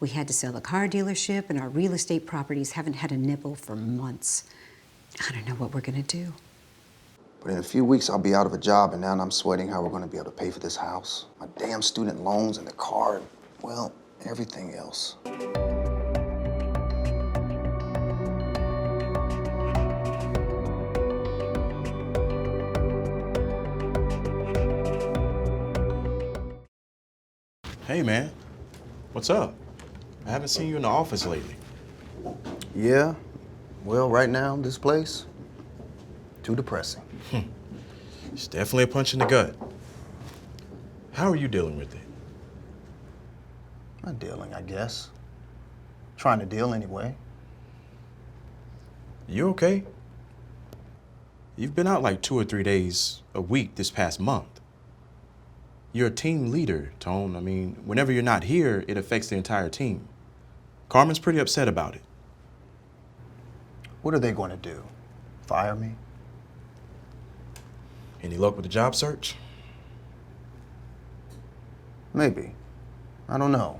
We had to sell the car dealership, and our real estate properties haven't had a nibble for months. I don't know what we're gonna do. But in a few weeks, I'll be out of a job, and now I'm sweating how we're gonna be able to pay for this house, my damn student loans, and the car, well, everything else. Hey, man. What's up? I haven't seen you in the office lately. Yeah, well, right now, this place, too depressing. It's definitely a punch in the gut. How are you dealing with it? Not dealing, I guess. Trying to deal anyway. You okay? You've been out like 2 or 3 days a week this past month. You're a team leader, Tone. I mean, whenever you're not here, it affects the entire team. Carmen's pretty upset about it. What are they going to do? Fire me? Any luck with the job search? Maybe. I don't know.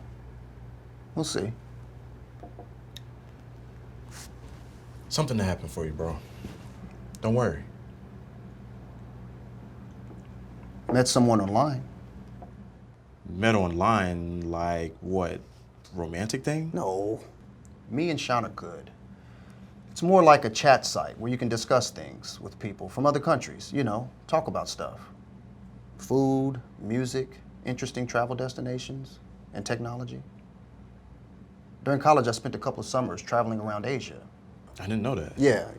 We'll see. Something to happen for you, bro. Don't worry. Met someone online. Met online, like what? Romantic thing? No. Me and Sean are good. It's more like a chat site where you can discuss things with people from other countries, you know, talk about stuff. Food, music, interesting travel destinations, and technology. During college, I spent a couple of summers traveling around Asia. I didn't know that. Yeah.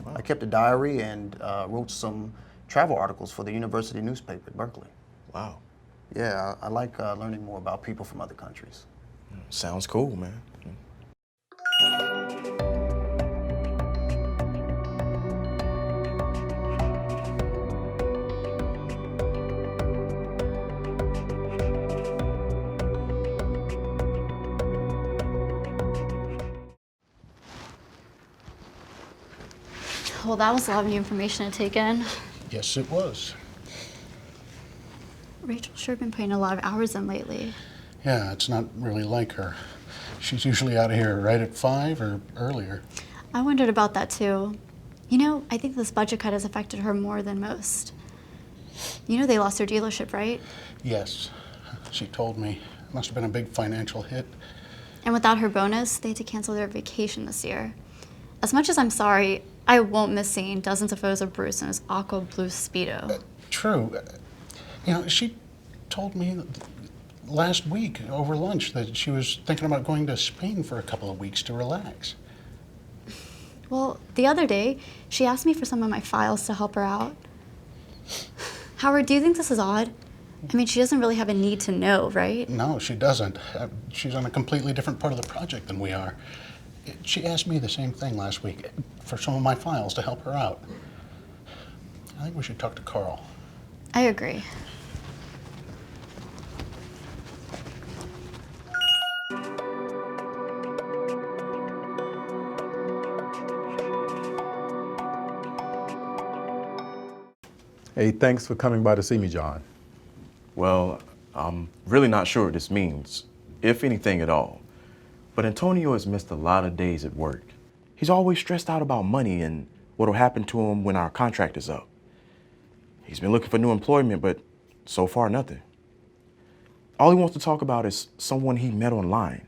Wow. I kept a diary and wrote some travel articles for the university newspaper at Berkeley. Wow. Yeah, I like learning more about people from other countries. Sounds cool, man. Well, that was a lot of new information to take in. Yes, it was. Rachel's sure been putting a lot of hours in lately. Yeah, it's not really like her. She's usually out of here right at 5 or earlier. I wondered about that too. You know, I think this budget cut has affected her more than most. You know they lost their dealership, right? Yes, she told me. It must have been a big financial hit. And without her bonus, they had to cancel their vacation this year. As much as I'm sorry, I won't miss seeing dozens of photos of Bruce in his aqua blue Speedo. True. You know, she told me last week over lunch that she was thinking about going to Spain for a couple of weeks to relax. Well, the other day, she asked me for some of my files to help her out. Howard, do you think this is odd? I mean, she doesn't really have a need to know, right? No, she doesn't. She's on a completely different part of the project than we are. She asked me the same thing last week for some of my files to help her out. I think we should talk to Carl. I agree. Hey, thanks for coming by to see me, John. Well, I'm really not sure what this means, if anything at all. But Antonio has missed a lot of days at work. He's always stressed out about money and what'll happen to him when our contract is up. He's been looking for new employment, but so far nothing. All he wants to talk about is someone he met online.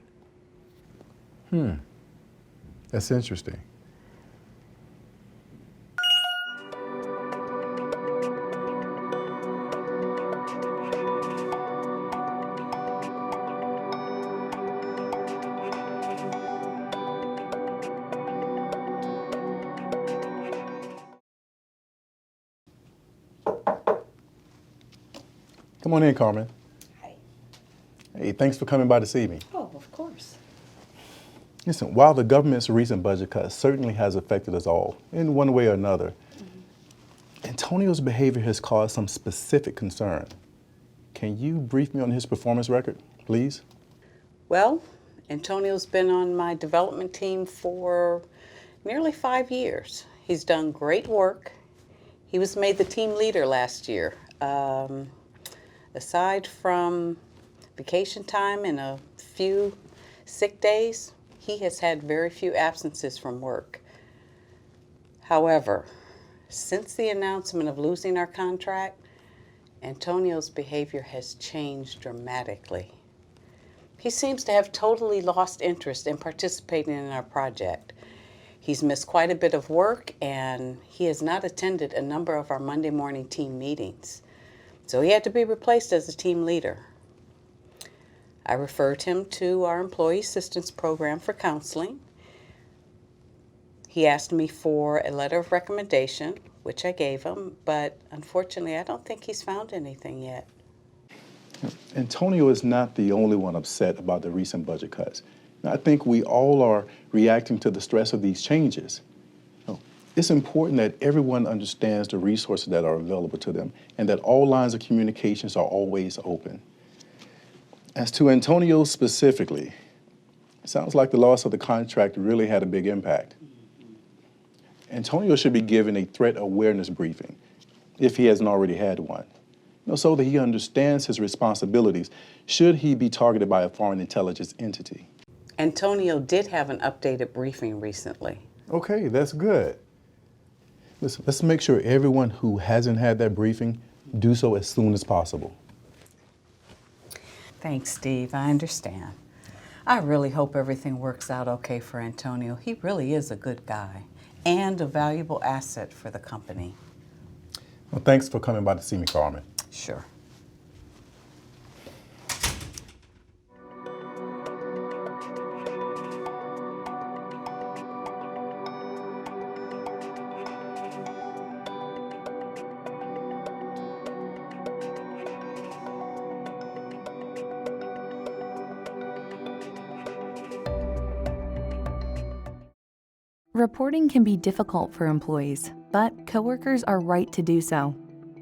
That's interesting. Come on in, Carmen. Hi. Hey, thanks for coming by to see me. Oh, of course. Listen, while the government's recent budget cut certainly has affected us all in one way or another, Antonio's behavior has caused some specific concern. Can you brief me on his performance record, please? Well, Antonio's been on my development team for nearly 5 years. He's done great work. He was made the team leader last year. Aside from vacation time and a few sick days, he has had very few absences from work. However, since the announcement of losing our contract, Antonio's behavior has changed dramatically. He seems to have totally lost interest in participating in our project. He's missed quite a bit of work, and he has not attended a number of our Monday morning team meetings. So he had to be replaced as a team leader. I referred him to our employee assistance program for counseling. He asked me for a letter of recommendation, which I gave him, but unfortunately, I don't think he's found anything yet. Antonio is not the only one upset about the recent budget cuts. I think we all are reacting to the stress of these changes. It's important that everyone understands the resources that are available to them and that all lines of communications are always open. As to Antonio specifically, it sounds like the loss of the contract really had a big impact. Antonio should be given a threat awareness briefing, if he hasn't already had one, so that he understands his responsibilities should he be targeted by a foreign intelligence entity. Antonio did have an updated briefing recently. Okay, that's good. Listen, let's make sure everyone who hasn't had that briefing do so as soon as possible. Thanks, Steve. I understand. I really hope everything works out okay for Antonio. He really is a good guy and a valuable asset for the company. Well, thanks for coming by to see me, Carmen. Sure. Reporting can be difficult for employees, but coworkers are right to do so.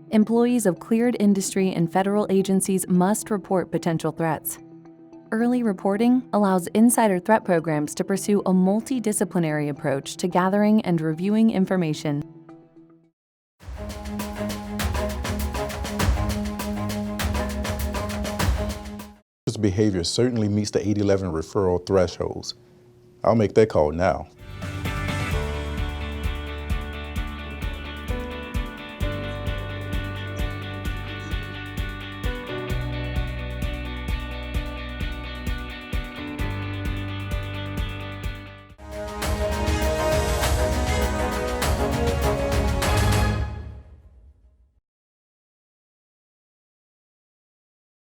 Employees of cleared industry and federal agencies must report potential threats. Early reporting allows insider threat programs to pursue a multidisciplinary approach to gathering and reviewing information. This behavior certainly meets the 811 referral thresholds. I'll make that call now.